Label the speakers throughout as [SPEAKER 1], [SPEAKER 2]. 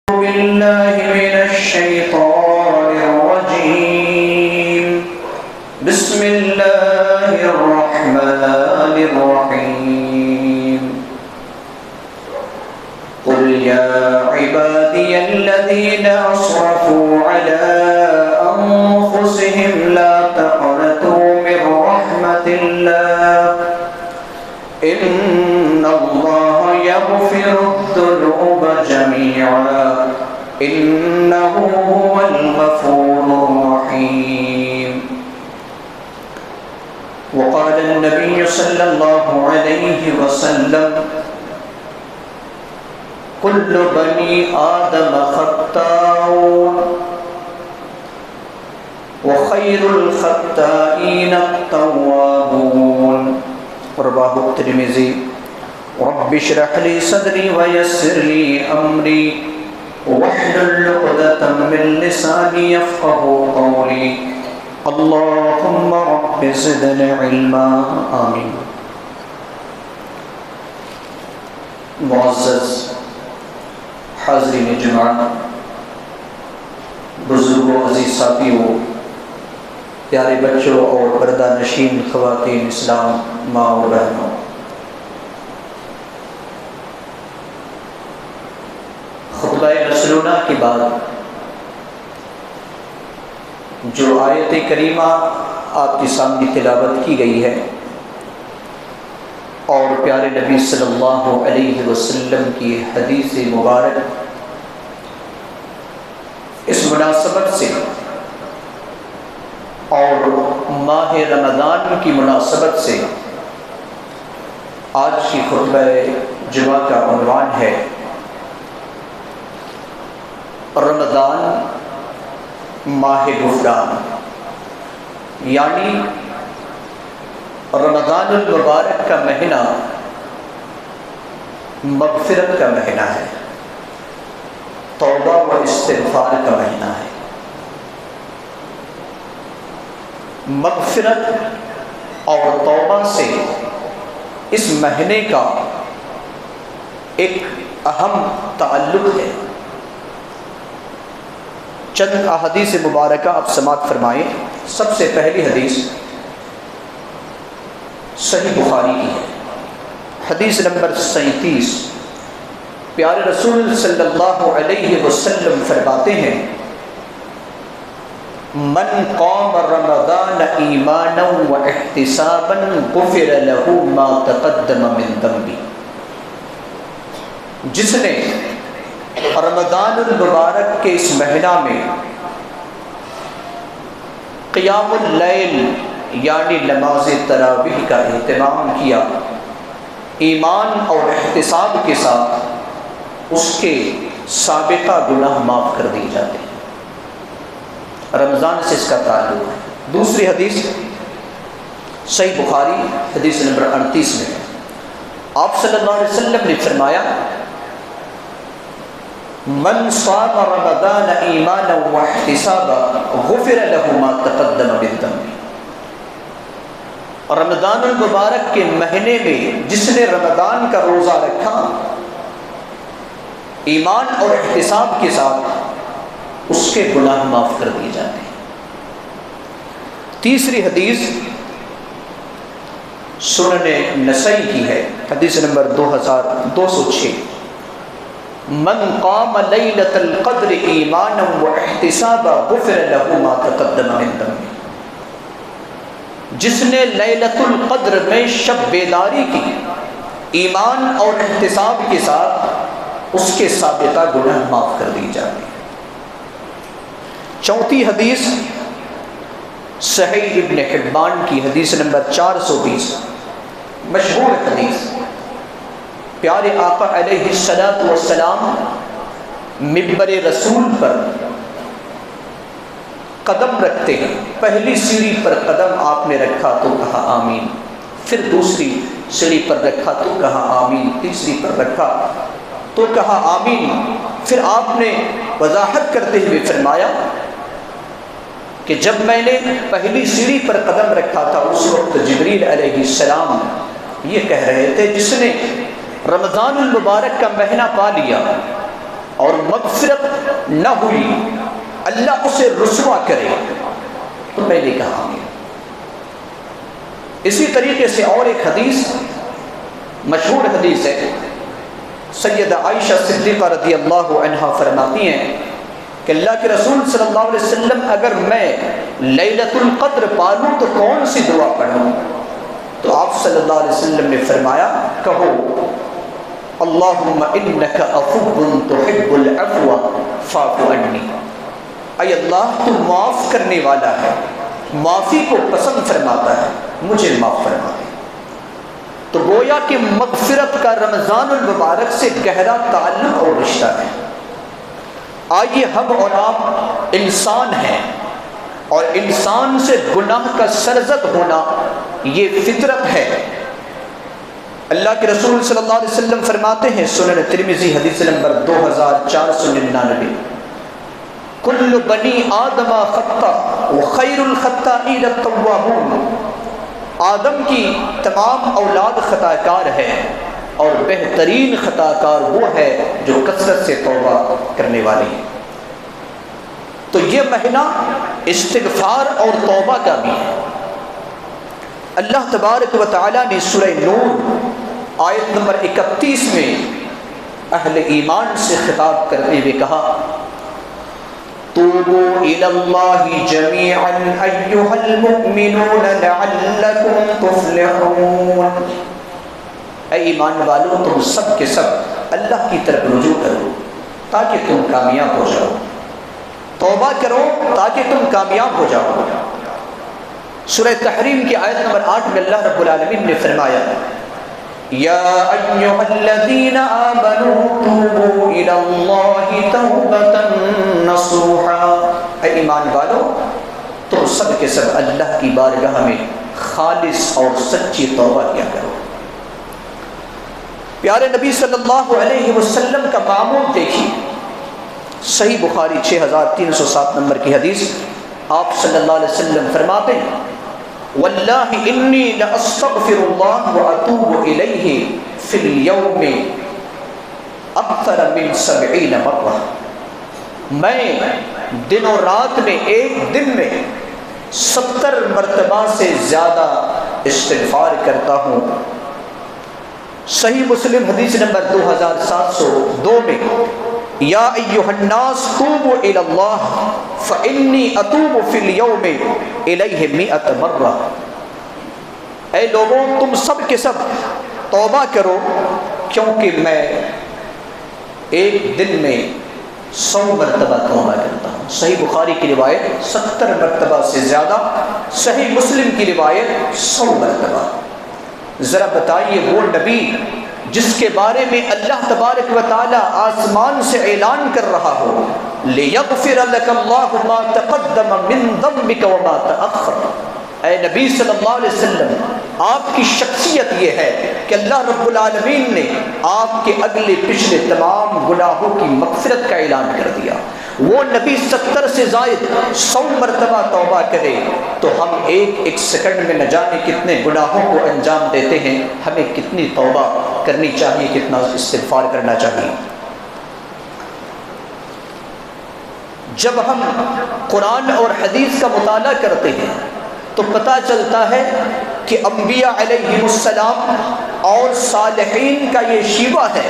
[SPEAKER 1] بالله من الشيطان الرجيم بسم الله الرحمن الرحيم قل يا عبادي الذين أسرفوا على أنفسهم لا تقنطوا من رحمة الله إن الله يغفر الذنوب جميعا إنه هو الغفور الرحيم وقال النبي صلى الله عليه وسلم كل بني آدم خطاؤون وخير الخطائين التوابون رواه الترمذي رب اشرح لي صدري ويسر لي أمري واحلل عقدة من لساني يفقهوا قولي اللهم رب زدنا علما آمين. معزز حاضرین جماعت، بزرگوں، عزیز ساتھیوں، پیارے بچوں اور پردہ نشین خواتین اسلام، ماں اور بہنوں، خطبہ رسولنا کے بعد جو آیت کریمہ آپ کے سامنے تلاوت کی گئی ہے اور پیارے نبی صلی اللہ علیہ وسلم کی حدیث مبارک، اس مناسبت سے اور ماہ رمضان کی مناسبت سے آج کی خطبہ جمعہ کا عنوان ہے رمضان ماہ غفران، یعنی رمضان المبارک کا مہینہ مغفرت کا مہینہ ہے، توبہ و استغفار کا مہینہ ہے۔ مغفرت اور توبہ سے اس مہینے کا ایک اہم تعلق ہے۔ چند احادیث مبارکہ آپ سماعت فرمائیں۔ سب سے پہلی حدیث صحیح بخاری کی ہے، حدیث نمبر 37۔ پیارے رسول صلی اللہ علیہ وسلم فرماتے ہیں من قام رمضان ایمانا و احتسابا غفر له ما تقدم من ذنبه، جس نے رمضان المبارک کے اس مہینہ میں قیام اللیل یعنی نماز تراویح کا اہتمام کیا، ایمان اور احتساب کے ساتھ اس کے سابقہ گناہ معاف کر دیے جاتے ہیں۔ رمضان سے اس کا تعلق ہے۔ دوسری حدیث صحیح بخاری حدیث نمبر 38 میں آپ صلی اللہ علیہ وسلم نے فرمایا من صام رمضان ایمانا واحتسابا غفر له ما تقدم من ذنبه، رمضان المبارک کے مہینے میں جس نے رمضان کا روزہ رکھا ایمان اور احتساب کے ساتھ، اس کے گناہ معاف کر دیے جاتے ہیں۔ تیسری حدیث سنن نسائی کی ہے، حدیث نمبر 2206 من قام لیلۃ القدر ایمانا واحتسابا غفر له ما تقدم من ذنبه، جس نے لیلۃ القدر میں شب بیداری کی ایمان اور احتساب کے ساتھ، اس کے سابقہ گناہ معاف کر دی جاتے ہیں۔ چوتھی حدیث صحیح ابن حبان کی حدیث نمبر 420، مشہور حدیث، پیارے آقا علیہ السلام منبر رسول پر قدم رکھتے ہیں، پہلی سیڑھی پر قدم آپ نے رکھا تو کہا آمین، پھر دوسری سیڑھی پر رکھا تو کہا آمین، تیسری پر رکھا تو کہا آمین، پھر آپ نے وضاحت کرتے ہوئے فرمایا کہ جب میں نے پہلی سیڑھی پر قدم رکھا تھا اس وقت جبریل علیہ السلام یہ کہہ رہے تھے جس نے رمضان المبارک کا مہینہ پا لیا اور مغفرت نہ ہوئی، اللہ اسے رسوا کرے، تو میں نے کہا گا۔ اسی طریقے سے اور ایک حدیث مشہور حدیث ہے، سیدہ عائشہ صدیقہ رضی اللہ عنہا فرماتی ہیں کہ اللہ کے رسول صلی اللہ علیہ وسلم اگر میں لیلۃ القدر پالوں تو کون سی دعا پڑھوں؟ تو آپ صلی اللہ علیہ وسلم نے فرمایا کہو اللہم انک عفو تحب العفو فاعف عنی، اے اللہ تو معاف کرنے والا ہے، معافی کو پسند فرماتا ہے، مجھے معاف فرما دے۔ تو گویا کہ مغفرت کا رمضان المبارک سے گہرا تعلق اور رشتہ ہے۔ آئیے ہم اور آپ انسان ہیں، اور انسان سے گناہ کا سرزد ہونا یہ فطرت ہے۔ اللہ کے رسول صلی اللہ علیہ وسلم فرماتے ہیں، سنن ترمذی حدیث نمبر 2499، کل بنی آدم خطا وخیر الخطائین التوابون، آدم کی تمام اولاد خطا کار ہے اور بہترین خطا کار وہ ہے جو کثرت سے توبہ کرنے والی ہے۔ تو یہ مہینہ استغفار اور توبہ کا بھی ہے۔ اللہ تبارک و تعالیٰ نے سورہ نور آیت نمبر 31 میں اہل ایمان سے خطاب کرتے ہوئے کہا توبوا الی اللہ جمیعا ایھا المؤمنون لعلکم تفلحون، اے ایمان والو تم سب کے سب اللہ کی طرف رجوع کرو تاکہ تم کامیاب ہو جاؤ، توبہ کرو تاکہ تم کامیاب ہو جاؤ۔ سورہ تحریم کی آیت نمبر 8 میں اللہ رب العالمین نے فرمایا یا ایھا الذین آمنوا توبوا الی اللہ توبۃ نصوحا، اے ایمان والو تم سب کے سب اللہ کی بارگاہ میں خالص اور سچی توبہ کیا کرو۔ پیارے نبی صلی اللہ علیہ وسلم کا معمول دیکھیے، صحیح بخاری 6307 نمبر کی حدیث، آپ صلی اللہ علیہ وسلم فرماتے ہیں واللہ انی لاستغفر اللہ واتوب الیہ فی الیوم اکثر من 70 مرہ، میں دن و رات میں ایک دن میں 70 مرتبہ سے زیادہ استغفار کرتا ہوں۔ صحیح مسلم حدیث نمبر 2702 میں یا ایھا الناس توبوا الی اللہ فانی اتوب فی الیوم الیہ 100 مرہ، اے لوگوں تم سب کے سب توبہ کرو کیونکہ میں ایک دن میں 100 مرتبہ توبہ کرتا ہوں۔ صحیح بخاری کی روایت 70 مرتبہ سے زیادہ، صحیح مسلم کی روایت 100 مرتبہ۔ ذرا بتائیے وہ نبی جس کے بارے میں اللہ تبارک و تعالی آسمان سے اعلان کر رہا ہو لِيَغْفِرَ لَكَ اللَّهُ مَا تَقَدَّمَ مِن ذَنبِكَ وَمَا تَأَخَّرَ، اے نبی صلی اللہ علیہ وسلم آپ کی شخصیت یہ ہے کہ اللہ رب العالمین نے آپ کے اگلے پچھلے تمام گناہوں کی مغفرت کا اعلان کر دیا۔ وہ نبی 70 سے زائد 100 مرتبہ توبہ کرے تو ہم ایک سیکنڈ میں نہ جانے کتنے گناہوں کو انجام دیتے ہیں۔ ہمیں کتنی توبہ کرنی چاہیے، کتنا استغفار کرنا چاہیے۔ جب ہم قرآن اور حدیث کا مطالعہ کرتے ہیں تو پتہ چلتا ہے کہ انبیاء علیہم السلام اور صالحین کا یہ شیوہ ہے،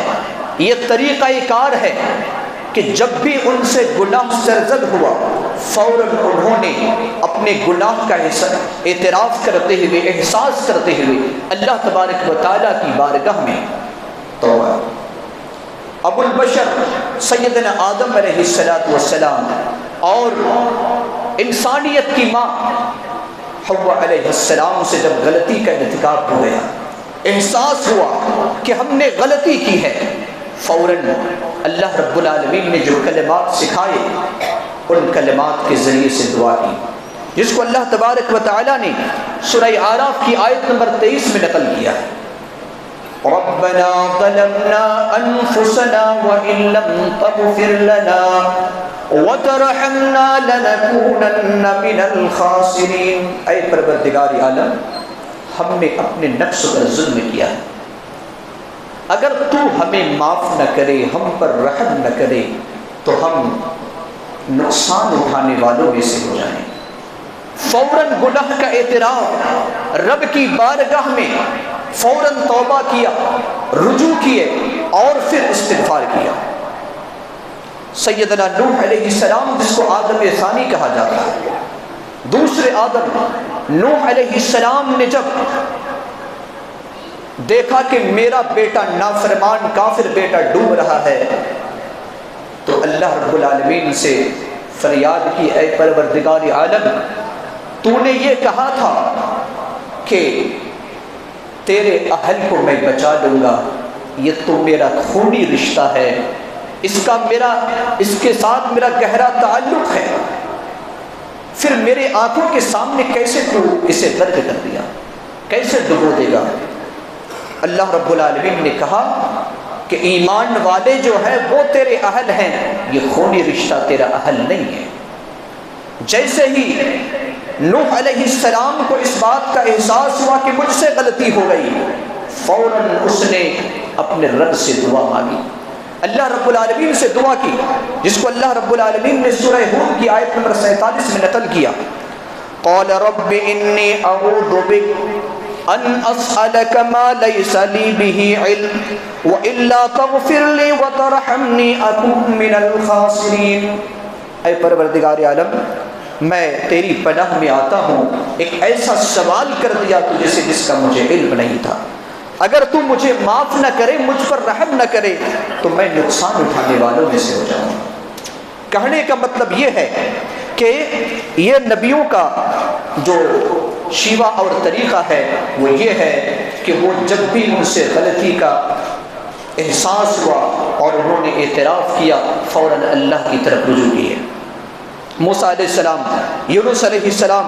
[SPEAKER 1] یہ طریقہ کار ہے کہ جب بھی ان سے گناہ سرزد ہوا فوراً انہوں نے اپنے گناہ کا اعتراف کرتے ہوئے، احساس کرتے ہوئے اللہ تبارک و تعالیٰ کی بارگاہ میں توبہ۔ ابو البشر سیدنا آدم علیہ السلام اور انسانیت کی ماں حوا علیہ السلام سے جب غلطی کا ارتکاب ہو گیا، احساس ہوا کہ ہم نے غلطی کی ہے، فوراً اللہ رب العالمین نے جو کلمات سکھائے ان کلمات کے ذریعے سے دعا کی، جس کو اللہ تبارک و تعالیٰ نے سورہ اعراف کی آیت نمبر 23 میں نقل کیا ہے ربنا ظلمنا انفسنا وان لم تغفر لنا وترحمنا لنكونن من الخاسرین، اے پروردگار عالم ہم نے اپنے نفس پر ظلم کیا ہے، اگر تو ہمیں معاف نہ کرے، ہم پر رحم نہ کرے تو ہم نقصان اٹھانے والوں میں سے ہو جائیں۔ فوراً گناہ کا اعتراف رب کی بارگاہ میں، فوراً توبہ کیا، رجوع کیے اور پھر استغفار کیا۔ سیدنا نوح علیہ السلام، جس کو آدم ثانی کہا جاتا ہے، دوسرے آدم نوح علیہ السلام نے جب دیکھا کہ میرا بیٹا نافرمان کافر بیٹا ڈوب رہا ہے تو اللہ رب العالمین سے فریاد کی، اے پروردگار عالم، تو نے یہ کہا تھا کہ تیرے اہل کو میں بچا لوں گا، یہ تو میرا خونی رشتہ ہے، اس کے ساتھ میرا گہرا تعلق ہے، پھر میرے آنکھوں کے سامنے کیسے تو اسے غرق کر دیا، کیسے ڈبو دے گا؟ اللہ رب العالمین نے کہا کہ ایمان والے جو ہیں وہ تیرے اہل ہیں، یہ خونی رشتہ تیرا اہل نہیں ہے۔ جیسے ہی نوح علیہ السلام کو اس بات کا احساس ہوا کہ مجھ سے غلطی ہو گئی، فوراً اس نے اپنے رب سے دعا مانگی، اللہ رب العالمین سے دعا کی، جس کو اللہ رب العالمین نے سورہ ہود کی آیت نمبر 47 میں نقل کیا۔ قال رب انی اعوذ بک ان اسألک ما لیس لی بہ علم والا تغفر لی وترحمنی اکن من الخاسرین۔ اے پروردگار عالم، میں تیری پناہ میں آتا ہوں، ایک ایسا سوال کر دیا تجھے سے جس کا مجھے علم نہیں تھا، اگر تو مجھے معاف نہ کرے، مجھ پر رحم نہ کرے تو میں نقصان اٹھانے والوں میں سے ہو جاؤں۔ کہنے کا مطلب یہ ہے کہ یہ نبیوں کا جو شیوہ اور طریقہ ہے وہ یہ ہے کہ وہ جب بھی ان سے غلطی کا احساس ہوا اور انہوں نے اعتراف کیا، فوراً اللہ کی طرف رجوع کیے۔ موسیٰ علیہ السلام، یونس علیہ السلام،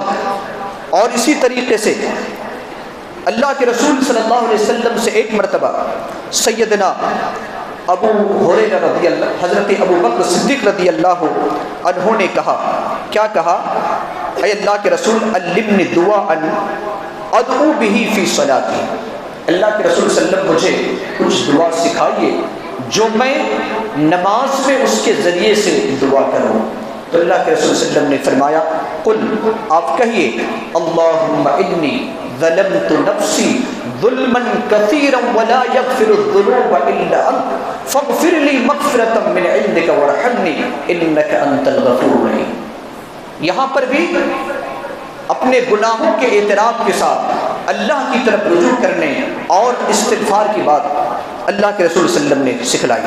[SPEAKER 1] اور اسی طریقے سے اللہ کے رسول صلی اللہ علیہ وسلم سے ایک مرتبہ سیدنا ابو ہریرہ رضی اللہ، حضرت ابو بکر صدیق رضی اللہ عنہ نے کہا، کیا کہا؟ اے اللہ کے رسول علمنی دعاء ادعو بہ فی صلاتی، اللہ کے رسول صلی اللہ علیہ وسلم مجھے کچھ دعا سکھائیے جو میں نماز میں اس کے ذریعے سے دعا کروں۔ تو اللہ کے رسول صلی اللہ علیہ وسلم نے فرمایا، قل، آپ کہیے، اللہم انی ظلمت نفسی ظلما کثیرا ولا یغفر الذنوب الا انت فاغفر لی مغفرۃ من عندک وارحمنی انک انت الغفور الرحیم۔ یہاں پر بھی اپنے گناہوں کے اعتراف کے ساتھ اللہ کی طرف رجوع کرنے اور استغفار کی بات اللہ کے رسول صلی اللہ علیہ وسلم نے سکھلائی۔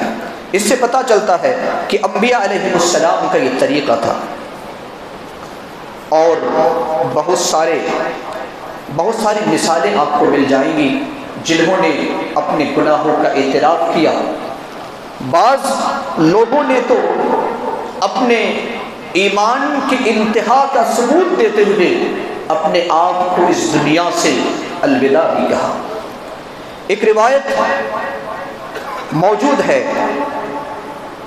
[SPEAKER 1] اس سے پتہ چلتا ہے کہ انبیاء علیہ السلام کا یہ طریقہ تھا، اور بہت ساری مثالیں آپ کو مل جائیں گی جنہوں نے اپنے گناہوں کا اعتراف کیا۔ بعض لوگوں نے تو اپنے ایمان کی انتہا کا ثبوت دیتے ہوئے اپنے آپ کو اس دنیا سے الوداع بھی کہا۔ ایک روایت موجود ہے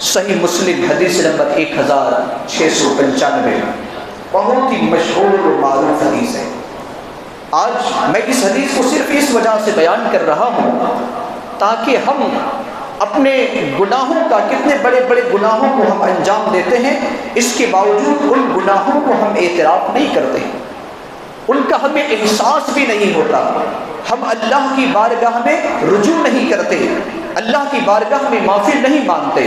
[SPEAKER 1] صحیح مسلم حدیث نمبر 1695، بہت ہی مشہور و معروف حدیث ہے۔ آج میں اس حدیث کو صرف اس وجہ سے بیان کر رہا ہوں تاکہ ہم اپنے گناہوں کا، کتنے بڑے بڑے گناہوں کو ہم انجام دیتے ہیں، اس کے باوجود ان گناہوں کو ہم اعتراف نہیں کرتے، ان کا ہمیں احساس بھی نہیں ہوتا، ہم اللہ کی بارگاہ میں رجوع نہیں کرتے، اللہ کی بارگاہ میں معافی نہیں مانگتے۔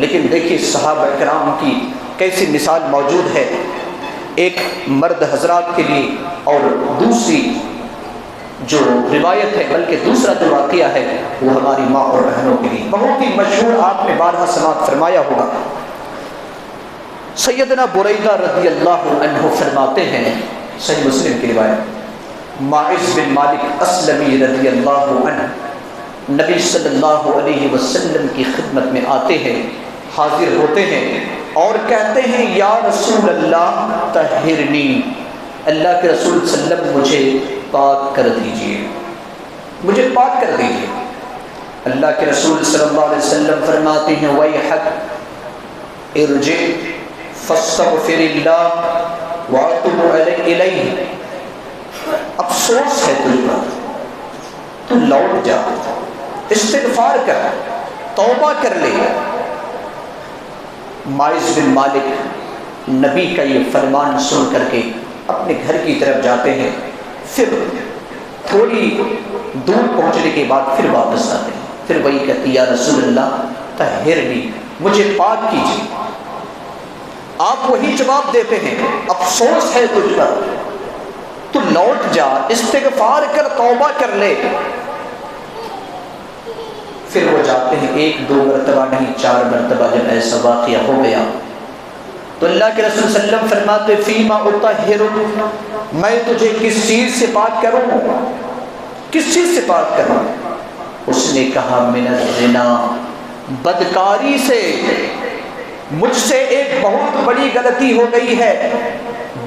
[SPEAKER 1] لیکن دیکھیے صحابہ کرام کی کیسی مثال موجود ہے، ایک مرد حضرات کے لیے، اور دوسری جو روایت ہے، بلکہ دوسرا جو واقعہ ہے وہ ہماری ماں اور بہنوں کے لیے بہت ہی مشہور، آپ نے بارہا سماعت فرمایا ہوگا۔ سیدنا بریدہ رضی اللہ عنہ فرماتے ہیں، صحیح مسلم کی روایت، ماعز بن مالک اسلمی رضی اللہ عنہ نبی صلی اللہ علیہ وسلم کی خدمت میں آتے ہیں، حاضر ہوتے ہیں اور کہتے ہیں، یا رسول اللہ طہرنی، اللہ کے رسول صلی اللہ علیہ وسلم مجھے پاک کر دیجئے، مجھے پاک کر دیجئے۔ اللہ کے رسول صلی اللہ علیہ وسلم فرماتے ہیں، ویحک ارجع فاستغفر اللہ واتب الیہ، افسوس ہے تجھ پر، تو لوٹ جا، استغفار کر، توبہ کر لے۔ ماعز بن مالک نبی کا یہ فرمان سن کر کے اپنے گھر کی طرف جاتے ہیں، پھر تھوڑی دور پہنچنے کے بعد پھر واپس آتے ہیں، پھر وہی کہتی یا رسول اللہ طہرنی، مجھے پاک کیجیے۔ آپ وہی جواب دیتے ہیں افسوس ہے تجھ پر، تو لوٹ جا، استغفار کر، توبہ کر لے۔ پھر وہ جاتے ہیں، 1 2 مرتبہ نہیں 4 مرتبہ جب ایسا واقعہ ہو گیا تو اللہ کے رسول صلی اللہ علیہ وسلم فرماتے فیما اطہرک، میں تجھے کس چیز سے پاک کروں، کس چیز سے پاک کروں؟ اس نے کہا من الزنا، بدکاری سے، مجھ سے ایک بہت بڑی غلطی ہو گئی ہے،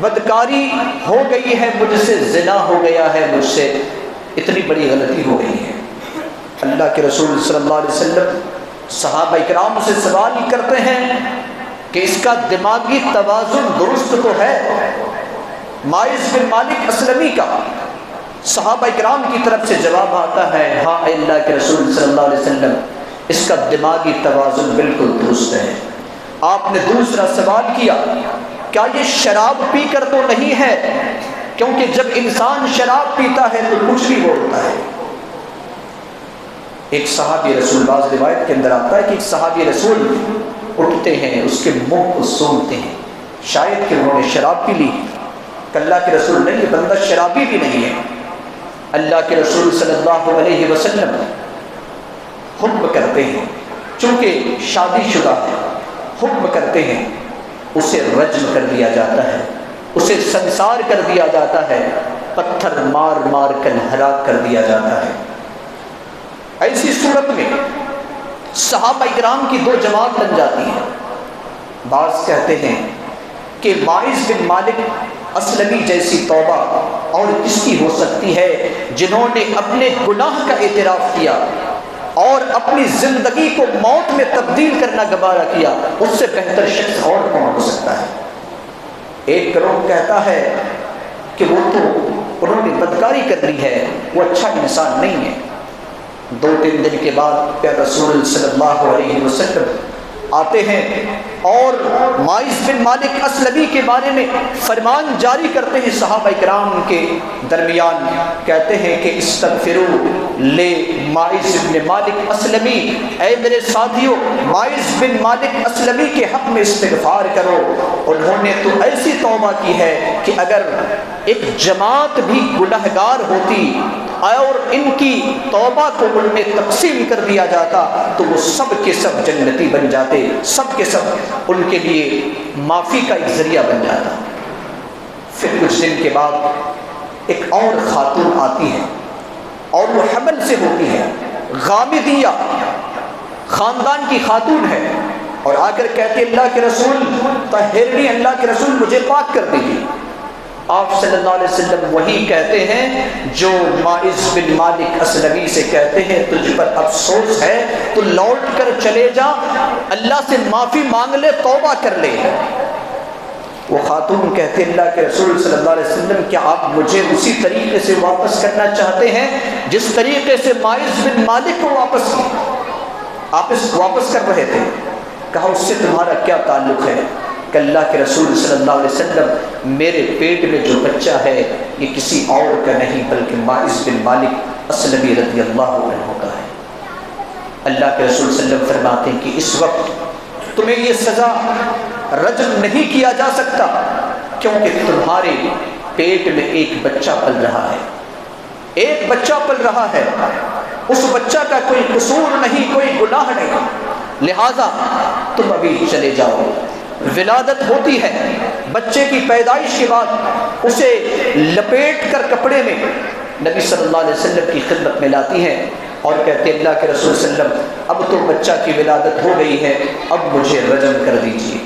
[SPEAKER 1] بدکاری ہو گئی ہے مجھ سے، زنا ہو گیا ہے مجھ سے، اتنی بڑی غلطی ہو گئی ہے۔ اللہ کے رسول صلی اللہ علیہ وسلم صحابہ کرام سے سوال کرتے ہیں کہ اس کا دماغی توازن درست تو ہے؟ ماعز بن مالک اسلمی کا صحابہ کرام کی طرف سے جواب آتا ہے ہاں اللہ کے رسول صلی اللہ علیہ وسلم، اس کا دماغی توازن بالکل درست ہے۔ آپ نے دوسرا سوال کیا کیا یہ شراب پی کر تو نہیں ہے؟ کیونکہ جب انسان شراب پیتا ہے تو کچھ بھی بولتا ہے۔ ایک صحابی رسول، بعض روایت کے اندر آتا ہے کہ ایک صحابی رسول اٹھتے ہیں، اس کے منہ کو سونگتے ہیں، شاید کہ انہوں نے شراب پی لی۔ اللہ کے رسول نہیں، یہ بندہ شرابی بھی نہیں ہے۔ اللہ کے رسول صلی اللہ علیہ وسلم حکم کرتے ہیں، چونکہ شادی شدہ ہے، حکم کرتے ہیں اسے رجم کر دیا جاتا ہے، اسے سنسار کر دیا جاتا ہے، پتھر مار مار کر ہلاک کر دیا جاتا ہے۔ ایسی صورت میں صحابہ کرام کی 2 جماعت بن جاتی ہیں۔ بعض کہتے ہیں کہ ماعز بن مالک اسلمی جیسی توبہ اور کس کی ہو سکتی ہے، جنہوں نے اپنے گناہ کا اعتراف کیا اور اپنی زندگی کو موت میں تبدیل کرنا گوارا کیا، اس سے بہتر شخص اور کون ہو سکتا ہے؟ ایک گروہ کہتا ہے کہ وہ تو انہوں نے بدکاری کر لی ہے، وہ اچھا انسان نہیں ہے۔ 2-3 دن کے بعد پیارے رسول صلی اللہ علیہ وسلم آتے ہیں اور ماعز بن مالک اسلمی کے بارے میں فرمان جاری کرتے ہیں صحابہ کرام کے درمیان، کہتے ہیں کہ استغفروا لے ماعز بن مالک اسلمی، اے میرے ساتھیوں ماعز بن مالک اسلمی کے حق میں استغفار کرو۔ انہوں نے تو ایسی توبہ کی ہے کہ اگر ایک جماعت بھی گنہگار ہوتی اور ان کی توبہ کو ان میں تقسیم کر دیا جاتا تو وہ سب کے سب جنتی بن جاتے، سب کے سب ان کے لیے معافی کا ایک ذریعہ بن جاتا۔ پھر کچھ دن کے بعد ایک اور خاتون آتی ہے اور وہ حمل سے ہوتی ہے، غامدیہ خاندان کی خاتون ہے، اور آ کر کہتے اللہ کے رسول طہرنی، اللہ کے رسول مجھے پاک کر دیجیے۔ آپ صلی اللہ علیہ وسلم وہی کہتے ہیں جو ماعز بن مالک اسلمی سے کہتے ہیں تجھ پر افسوس ہے، تو لوٹ کر چلے جا، اللہ سے معافی مانگ لے، توبہ کر لے۔ وہ خاتون کہتے اللہ کے رسول صلی اللہ علیہ وسلم کیا آپ مجھے اسی طریقے سے واپس کرنا چاہتے ہیں جس طریقے سے ماعز بن مالک کو واپس کیا؟ آپ اس واپس کر رہے تھے۔ کہا اس سے تمہارا کیا تعلق ہے؟ کہ اللہ کے رسول صلی اللہ علیہ وسلم میرے پیٹ میں جو بچہ ہے یہ کسی اور کا نہیں بلکہ ماعز بن مالک اسلمی رضی اللہ عنہ کا ہے۔ اللہ کے رسول صلی اللہ علیہ وسلم فرماتے ہیں کہ اس وقت تمہیں یہ سزا رجم نہیں کیا جا سکتا کیونکہ تمہارے پیٹ میں ایک بچہ پل رہا ہے، ایک بچہ پل رہا ہے، اس بچہ کا کوئی قصور نہیں، کوئی گناہ نہیں، لہذا تم ابھی چلے جاؤ۔ ولادت ہوتی ہے، بچے کی پیدائش کے بعد اسے لپیٹ کر کپڑے میں نبی صلی اللہ علیہ وسلم کی خدمت میں لاتی ہیں اور کہتے ہیں اللہ کے رسول صلی اللہ علیہ وسلم اب تو بچہ کی ولادت ہو گئی ہے، اب مجھے رجم کر دیجیے۔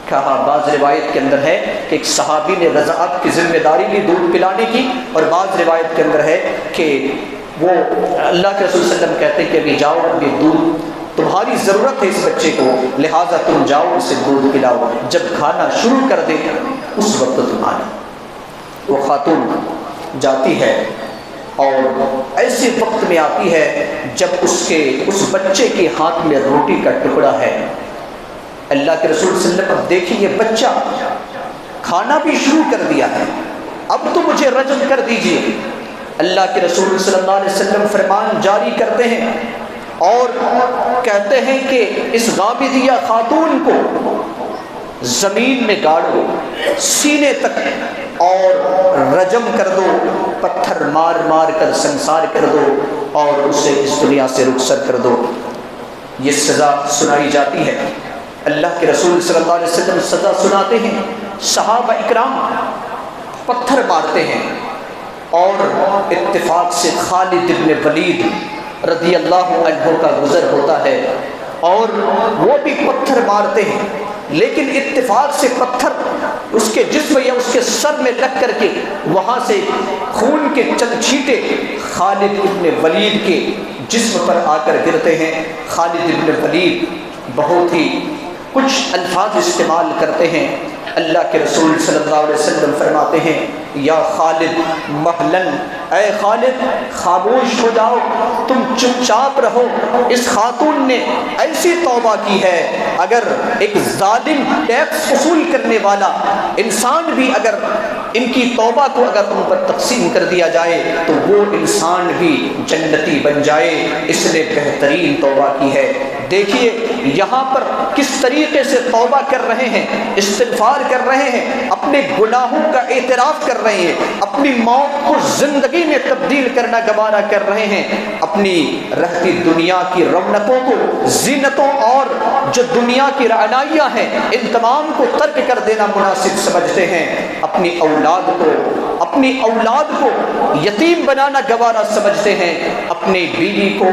[SPEAKER 1] کہا بعض روایت کے اندر ہے کہ ایک صحابی نے رضاعت کی ذمہ داری لی دودھ پلانے کی، اور بعض روایت کے اندر ہے کہ وہ اللہ کے رسول صلی اللہ علیہ وسلم کہتے ہیں کہ ابھی جاؤ، ابھی دودھ تمہاری ضرورت ہے اس بچے کو، لہٰذا تم جاؤ اسے دودھ پلاؤ، جب کھانا شروع کر دے اس وقت تم آنا۔ وہ خاتون جاتی ہے اور ایسے وقت میں آتی ہے جب اس بچے کے ہاتھ میں روٹی کا ٹکڑا ہے۔ اللہ کے رسول صلی اللہ علیہ وسلم دیکھیں یہ بچہ کھانا بھی شروع کر دیا ہے، اب تو مجھے رجم کر دیجئے۔ اللہ کے رسول صلی اللہ علیہ وسلم فرمان جاری کرتے ہیں اور کہتے ہیں کہ اس غامدیہ خاتون کو زمین میں گاڑو سینے تک اور رجم کر دو، پتھر مار مار کر سنسار کر دو اور اسے اس دنیا سے رخصت کر دو۔ یہ سزا سنائی جاتی ہے۔ اللہ کے رسول صلی اللہ علیہ وسلم سزا سناتے ہیں، صحابہ اکرام پتھر مارتے ہیں اور اتفاق سے خالد بن ولید رضی اللہ عنہ کا گزر ہوتا ہے اور وہ بھی پتھر مارتے ہیں، لیکن اتفاق سے پتھر اس کے جسم یا اس کے سر میں لگ کر کے وہاں سے خون کے چند چھینٹے خالد بن ولید کے جسم پر آ کر گرتے ہیں۔ خالد بن ولید بہت ہی کچھ الفاظ استعمال کرتے ہیں۔ اللہ کے رسول صلی اللہ علیہ وسلم فرماتے ہیں یا خالد مہلن، اے خالد خاموش ہو جاؤ، تم چپ چاپ رہو، اس خاتون نے ایسی توبہ کی ہے، اگر ایک ظالم ٹیکس وصول کرنے والا انسان بھی اگر ان کی توبہ کو اگر ان پر تقسیم کر دیا جائے تو وہ انسان بھی جنتی بن جائے، اس نے بہترین توبہ کی ہے۔ دیکھیے یہاں پر کس طریقے سے توبہ کر رہے ہیں، استغفار کر رہے ہیں، اپنے گناہوں کا اعتراف کر رہے ہیں، اپنی موت کو زندگی میں تبدیل کرنا گوارا کر رہے ہیں، اپنی رہتی دنیا کی رونقوں کو، زینتوں اور جو دنیا کی رعنائیاں ہیں ان تمام کو ترک کر دینا مناسب سمجھتے ہیں، اپنی اولاد کو یتیم بنانا گوارا سمجھتے ہیں، اپنی بیوی کو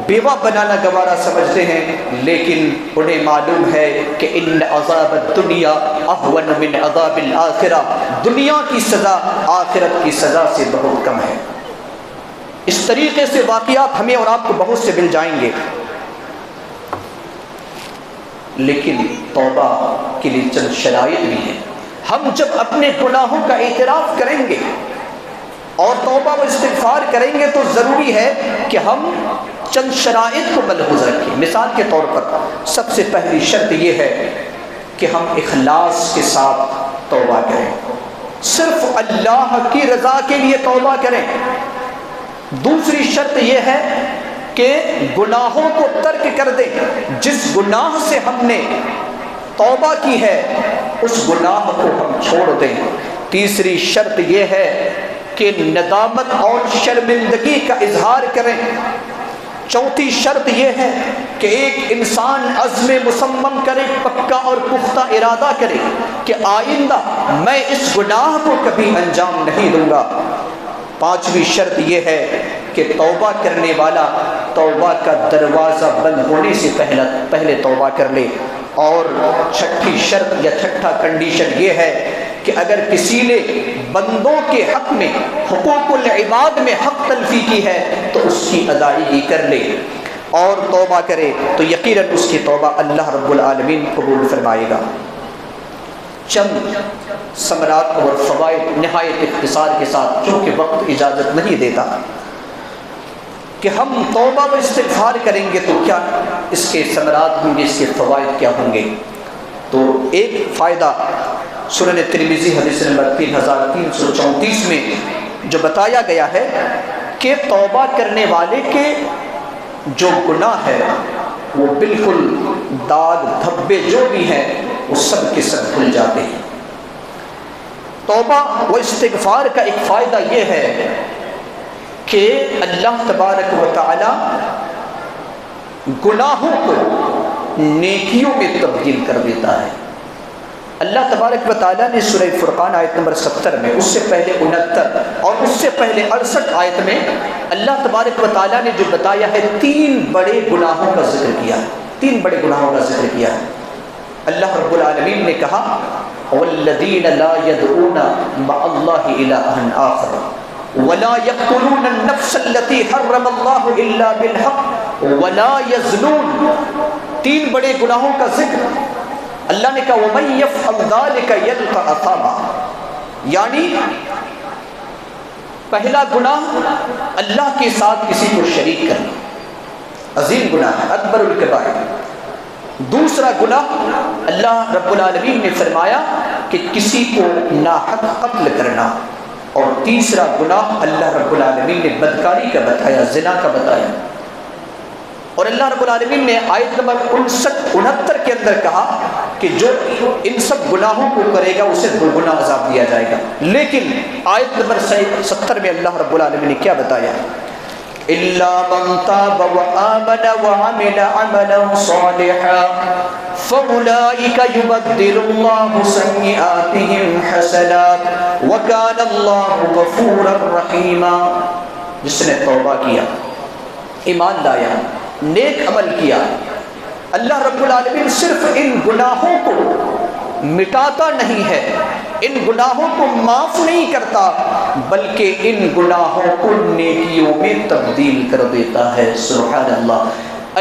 [SPEAKER 1] بیوہ بنانا گوارا سمجھتے ہیں، لیکن انہیں معلوم ہے کہ ان عذاب الدنیا اہون من عذاب الآخرہ، دنیا کی سزا آخرت کی سزا سے بہت کم ہے۔ اس طریقے سے واقعات ہمیں اور آپ کو بہت سے مل جائیں گے، لیکن توبہ کے لیے چند شرائط بھی ہیں۔ ہم جب اپنے گناہوں کا اعتراف کریں گے اور توبہ و استغفار کریں گے تو ضروری ہے کہ ہم چند شرائط کو ملحوظ رکھیں۔ مثال کے طور پر سب سے پہلی شرط یہ ہے کہ ہم اخلاص کے ساتھ توبہ کریں، صرف اللہ کی رضا کے لیے توبہ کریں۔ دوسری شرط یہ ہے کہ گناہوں کو ترک کر دیں، جس گناہ سے ہم نے توبہ کی ہے اس گناہ کو ہم چھوڑ دیں۔ تیسری شرط یہ ہے کہ ندامت اور شرمندگی کا اظہار کریں۔ چوتھی شرط یہ ہے کہ ایک انسان عزم مصمم کرے، پکا اور پختہ ارادہ کرے کہ آئندہ میں اس گناہ کو کبھی انجام نہیں دوں گا۔ پانچویں شرط یہ ہے کہ توبہ کرنے والا توبہ کا دروازہ بند ہونے سے پہلے توبہ کر لے۔ اور چھٹی شرط یا چھٹا کنڈیشن یہ ہے کہ اگر کسی نے بندوں کے حق میں، حقوق العباد میں حق تلفی کی ہے تو اس کی ادائیگی کر لے اور توبہ کرے تو یقیناً اس کی توبہ اللہ رب العالمین قبول فرمائے گا۔ چند ثمرات اور فوائد نہایت اختصار کے ساتھ، چونکہ وقت اجازت نہیں دیتا کہ ہم توبہ و استغفار کریں گے تو کیا اس کے ثمرات ہوں گے، اس کے فوائد کیا ہوں گے۔ تو ایک فائدہ سنن ترمذی حدیث نمبر 3334 میں جو بتایا گیا ہے کہ توبہ کرنے والے کے جو گناہ ہے وہ بالکل داغ دھبے جو بھی ہیں وہ سب کے سب دھل جاتے ہیں۔ توبہ و استغفار کا ایک فائدہ یہ ہے کہ اللہ تبارک و تعالی گناہوں کو نیکیوں میں تبدیل کر دیتا ہے۔ اللہ تبارک و تعالیٰ نے سورہ فرقان آیت نمبر 70 میں، اس سے پہلے 69 اور اس سے پہلے 68 آیت میں اللہ تبارک و تعالیٰ نے جو بتایا ہے 3 بڑے گناہوں کا ذکر کیا ہے، 3 بڑے گناہوں کا ذکر کیا ہے۔ اللہ رب العالمین نے کہا وَالَّذِينَ لَا يَدْعُونَ مَعَ اللَّهِ إِلَٰهًا آخَرَ وَلَا يَقْتُلُونَ النَّفْسَ الَّتِي حَرَّمَ اللَّهُ إِلَّا بِالْحَقِّ وَلَا يَزْنُونَ۔ 3 بڑے گناہوں کا ذکر اللہ نے کہا وَمَن يَفْعَلْ ذَلِكَ يَلْقَ أَثَامًا، یعنی پہلا گناہ اللہ کے ساتھ کسی کو شریک کرنا، عظیم گناہ ہے، اکبر الکبائر۔ دوسرا گناہ اللہ رب العالمین نے فرمایا کہ کسی کو ناحق قتل کرنا، اور تیسرا گناہ اللہ رب العالمین نے بدکاری کا بتایا، زنا کا بتایا۔ اور اللہ رب العالمین نے آیت نمبر 69 کے اندر کہا کہ جو ان سب گناہوں کو کرے گا اسے دوگنا عذاب دیا جائے گا۔ لیکن آیت نمبر 70 میں اللہ رب العالمین نے کیا بتایا؟ إِلَّا مَن تَابَ وَآمَنَ وَعَمِلَ عَمَلًا صَالِحًا فَأُولَٰئِكَ يُبَدِّلُ اللَّهُ سَيِّئَاتِهِمْ حَسَنَاتٍ وَكَانَ اللَّهُ غَفُورًا رَحِيمًا۔ جس نے توبہ کیا، ایمان لایا، نیک عمل کیا، اللہ رب العالمین صرف ان گناہوں کو مٹاتا نہیں ہے، ان گناہوں کو معاف نہیں کرتا، بلکہ ان گناہوں کو نیکیوں میں تبدیل کر دیتا ہے۔ سبحان اللہ،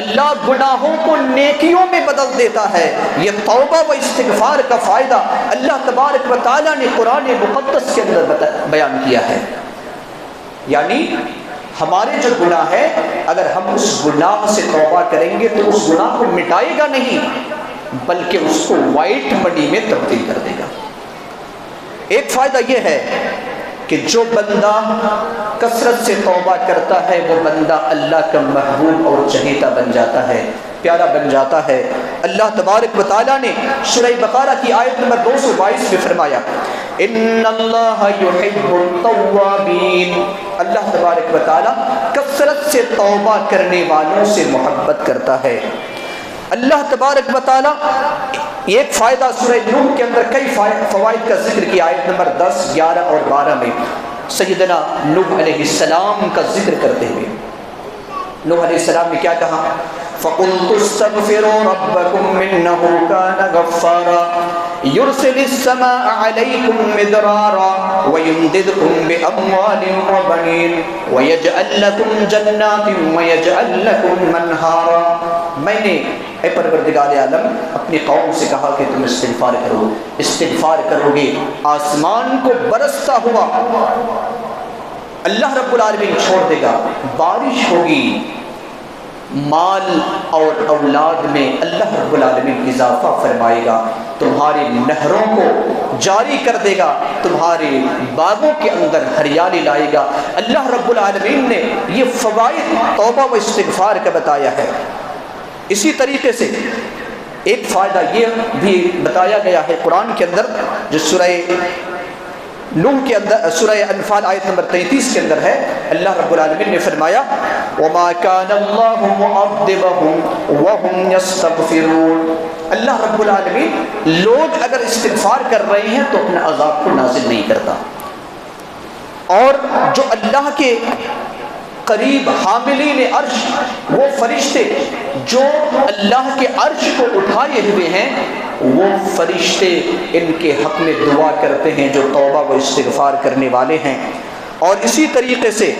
[SPEAKER 1] اللہ گناہوں کو نیکیوں میں بدل دیتا ہے۔ یہ توبہ و استغفار کا فائدہ اللہ تبارک و تعالیٰ نے قرآن مقدس کے اندر بیان کیا ہے۔ یعنی ہمارے جو گناہ ہے، اگر ہم اس گناہ سے توبہ کریں گے تو اس گناہ کو مٹائے گا نہیں، بلکہ اس کو وائٹ منی میں تبدیل کر دے گا۔ ایک فائدہ یہ ہے کہ جو بندہ کثرت سے توبہ کرتا ہے وہ بندہ اللہ کا محبوب اور چہیتا بن جاتا ہے، پیارا بن جاتا ہے۔ اللہ تبارک و تعالیٰ نے سورہ بقرہ کی آیت نمبر 222 میں فرمایا ان اللہ یحب التوابین، اللہ تبارک و تعالیٰ کثرت سے توبہ کرنے والوں سے محبت کرتا ہے۔ اللہ تبارک و تعالیٰ ایک فائدہ سورہ نوح کے اندر کئی فوائد کا ذکر کیا، آیت نمبر 10، 11 اور 12 میں سیدنا نوح علیہ السلام کا ذکر کرتے ہوئے نوح علیہ السلام نے کیا کہا؟ فَقُلْتُ اسْتَغْفِرُوا رَبَّكُمْ إِنَّهُ كَانَ غَفَّارًا يُرْسِلِ السَّمَاءَ عَلَيْكُمْ مِدْرَارًا وَيُمْدِدْكُمْ بِأَمْوَالٍ وَبَنِينَ وَيَجْعَلْ لَكُمْ جَنَّاتٍ وَيَجْعَلْ لَكُمْ مَنْهَارًا۔ میں نے اے پروردگار عالم اپنی قوم سے کہا کہ تم استغفار کرو، استغفار کرو گے آسمان کو برستا ہوا اللہ رب العالمین چھوڑ دے گا، بارش ہوگی، مال اور اولاد میں اللہ رب العالمین اضافہ فرمائے گا، تمہاری نہروں کو جاری کر دے گا، تمہارے باغوں کے اندر ہریالی لائے گا۔ اللہ رب العالمین نے یہ فوائد توبہ و استغفار کا بتایا ہے۔ اسی طریقے سے ایک فائدہ یہ بھی بتایا گیا ہے قرآن کے اندر جو سورہ نوح کے اندر، سورہ انفال آیت نمبر 33 کے اندر ہے، اللہ رب العالمین نے فرمایا وَمَا كَانَ اللَّهُ مُعَذِّبَهُمْ وَهُمْ يَسْتَغْفِرُونَ، اللہ رب العالمین لوگ اگر استغفار کر رہے ہیں تو اپنے عذاب کو نازل نہیں کرتا، اور جو اللہ کے قریب حاملین عرش، وہ فرشتے جو اللہ کے عرش کو اٹھائے ہوئے ہیں، وہ فرشتے ان کے حق میں دعا کرتے ہیں جو توبہ و استغفار کرنے والے ہیں۔ اور اسی طریقے سے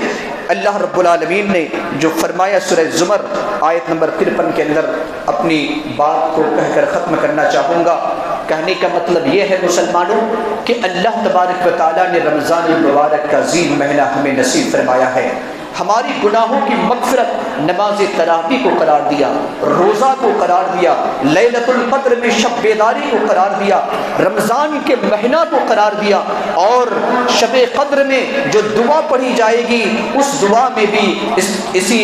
[SPEAKER 1] اللہ رب العالمین نے جو فرمایا سورہ زمر آیت نمبر 53 کے اندر، اپنی بات کو کہہ کر ختم کرنا چاہوں گا۔ کہنے کا مطلب یہ ہے مسلمانوں کہ اللہ تبارک و تعالیٰ نے رمضان المبارک کا عظیم مہینہ ہمیں نصیب فرمایا ہے۔ ہماری گناہوں کی مغفرت نماز تراویح کو قرار دیا، روزہ کو قرار دیا، لیلۃ القدر میں شب بیداری کو قرار دیا، رمضان کے مہینہ کو قرار دیا، اور شب قدر میں جو دعا پڑھی جائے گی اس دعا میں بھی اسی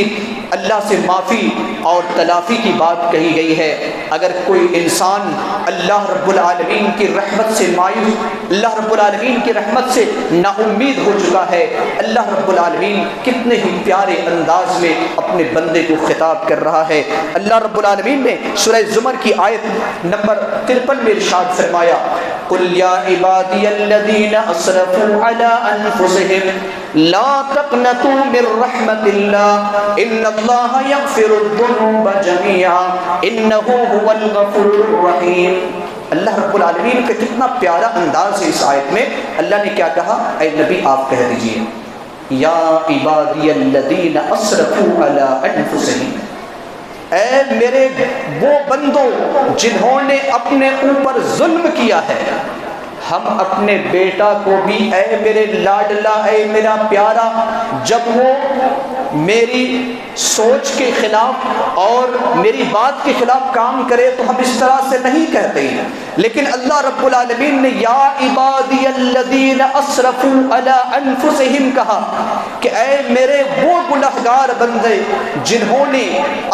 [SPEAKER 1] اللہ سے معافی اور تلافی کی بات کہی گئی ہے۔ اگر کوئی انسان اللہ رب العالمین کی رحمت سے مایوس، اللہ رب العالمین کی رحمت سے نا امید ہو چکا ہے، اللہ رب العالمین کتنے ہی پیارے انداز میں اپنے بندے کو خطاب کر رہا ہے۔ اللہ رب العالمین نے سورہ زمر کی آیت نمبر 53 میں ارشاد فرمایا قُلْ يَا عِبَادِيَ الَّذِينَ أَسْرَفُوا عَلَىٰ أَنفُسِهِمْ لَا تَقْنَطُوا مِن رَحْمَةِ اللَّهِ إِنَّ اللَّهَ يَغْفِرُ الذُّنُوبَ جَمِيعًا إِنَّهُ هُوَ الْغَفُورُ الرَّحِيمُ۔ اللہ رب العالمین کا کتنا پیارا انداز ہے اس آیت میں۔ اللہ نے کیا کہا؟ اے نبی آپ کہہ دیجئے یا عبادی الذین اسرفوا علی انفسہم، اے میرے وہ بندوں جنہوں نے اپنے اوپر ظلم کیا ہے۔ ہم اپنے بیٹا کو بھی اے میرے لاڈلا، اے میرا پیارا، جب وہ میری سوچ کے خلاف اور میری بات کے خلاف کام کرے تو ہم اس طرح سے نہیں کہتے، لیکن اللہ رب العالمین نے یا عبادی الذین اسرفوا علی انفسہم کہا کہ اے میرے وہ گنہگار بندے جنہوں نے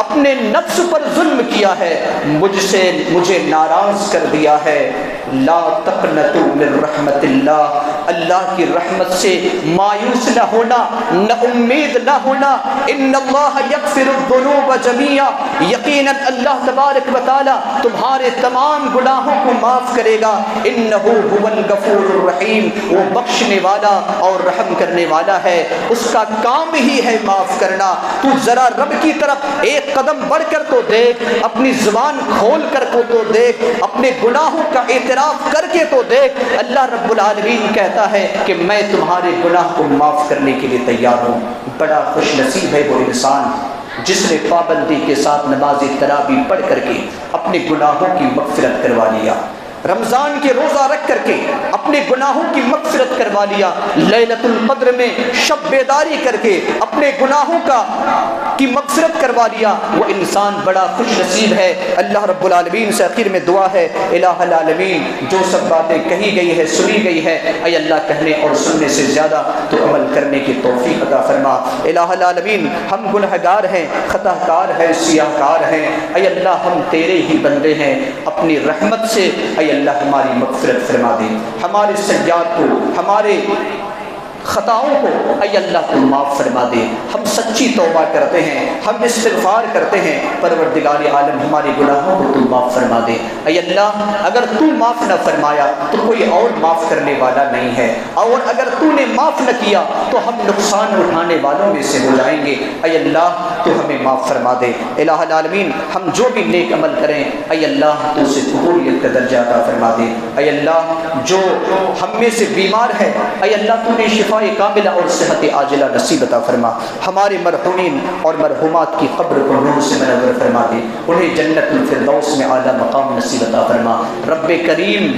[SPEAKER 1] اپنے نفس پر ظلم کیا ہے، مجھے ناراض کر دیا ہے، لا تقنطوا من رحمت اللہ، اللہ کی رحمت سے مایوس نہ ہونا، نہ امید نہ ہونا، ان اللہ یغفر الذنوب جميعا، یقیناً اللہ تبارک و تعالی تمہارے تمام گناہوں کو معاف کرے گا، انہ هو الغفور الرحیم، وہ بخشنے والا اور رحم کرنے والا ہے، اس کا کام ہی ہے معاف کرنا۔ تو ذرا رب کی طرف ایک قدم بڑھ کر تو دیکھ، اپنی زبان کھول کر کو تو دیکھ، اپنے گناہوں کا اعتراف کر کے تو دیکھ۔ اللہ رب العالمین کہتا ہے کہ میں تمہارے گناہ کو معاف کرنے کے لیے تیار ہوں۔ بڑا خوش نصیب ہے وہ انسان جس نے پابندی کے ساتھ نماز تراویح پڑھ کر کے اپنے گناہوں کی مغفرت کروا لیا، رمضان کے روزہ رکھ کر کے اپنے گناہوں کی مغفرت کروا لیا، لیلۃ القدر میں شب بیداری کر کے اپنے گناہوں کی مغفرت کروا لیا۔ وہ انسان بڑا خوش نصیب ہے۔ اللہ رب العالمین سے آخر میں دعا ہے، الہ العالمین جو سب باتیں کہی گئی ہے سنی گئی ہے، اے اللہ کہنے اور سننے سے زیادہ تو عمل کرنے کی توفیق عطا فرما۔ الہ العالمین ہم گنہگار ہیں، خطا کار ہیں، سیاہ کار ہیں، اے اللہ ہم تیرے ہی بندے ہیں، اپنی رحمت سے اے اللہ ہماری مغفرت فرما دے، ہمارے سیئات کو، ہمارے خطاؤں کو اے اللہ تو معاف فرما دے۔ ہم سچی توبہ کرتے ہیں، ہم استغفار کرتے ہیں، پروردگار عالم ہمارے گناہوں کو تو معاف فرما دے۔ اے اللہ اگر تو معاف نہ فرمایا تو کوئی اور معاف کرنے والا نہیں ہے، اور اگر تو نے معاف نہ کیا تو ہم نقصان اٹھانے والوں میں سے ہو جائیں گے۔ اے اللہ تو ہمیں معاف فرما دے۔ الہ العالمین ہم جو بھی نیک عمل کریں اے اللہ تو اسے قبولیت کا درجہ عطا فرما دے۔ اے اللہ جو ہم میں سے بیمار ہے اے اللہ تو نے شفا کاملہ اور صحت عاجلہ نصیب عطا فرما۔ ہمارے مرحومین اور مرحومات کی قبر کو نور سے منور فرما دے، انہیں جنت الفردوس میں اعلیٰ مقام نصیب عطا فرما۔ رب کریم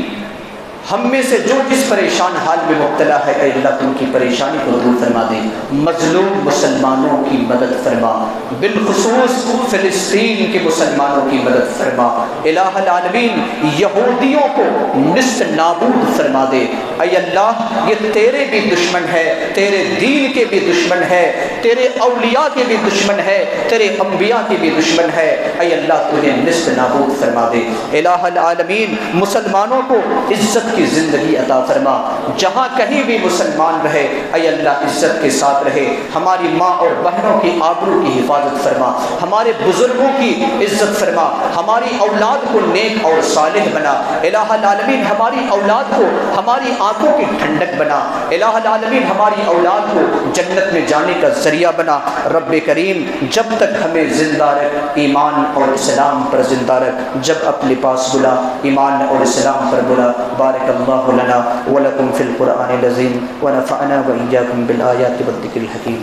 [SPEAKER 1] ہم میں سے جو جس پریشان حال میں مبتلا ہے اے اللہ ان کی پریشانی کو دور فرما دے، مظلوم مسلمانوں کی مدد فرما، بالخصوص فلسطین کے مسلمانوں کی مدد فرما۔ الہ العالمین یہودیوں کو نست نابود فرما دے۔ اے اللہ یہ تیرے بھی دشمن ہے، تیرے دین کے بھی دشمن ہے، تیرے اولیاء کے بھی دشمن ہے، تیرے انبیاء کے بھی دشمن ہے، اے اللہ تجھے نست نابود فرما دے۔ الہ العالمین مسلمانوں کو عزت کی زندگی عطا فرما، جہاں کہیں بھی مسلمان رہے اے اللہ عزت کے ساتھ رہے، ہماری ماں اور بہنوں کی آبرو کی حفاظت فرما، ہمارے بزرگوں کی عزت فرما، ہماری اولاد کو نیک اور صالح بنا۔ الہ العالمین ہماری اولاد کو ہماری آنکھوں کی ٹھنڈک بنا، الہ العالمین ہماری اولاد کو جنت میں جانے کا ذریعہ بنا۔ رب کریم جب تک ہمیں زندہ رکھ، ایمان اور اسلام پر زندہ رکھ، جب اپنے پاس بلا ایمان اور اسلام پر بلا۔ بارک اللہ لنا ولکم فی القرآن العظیم ونفعنا وإیاکم بالآیات والذکر الحکیم۔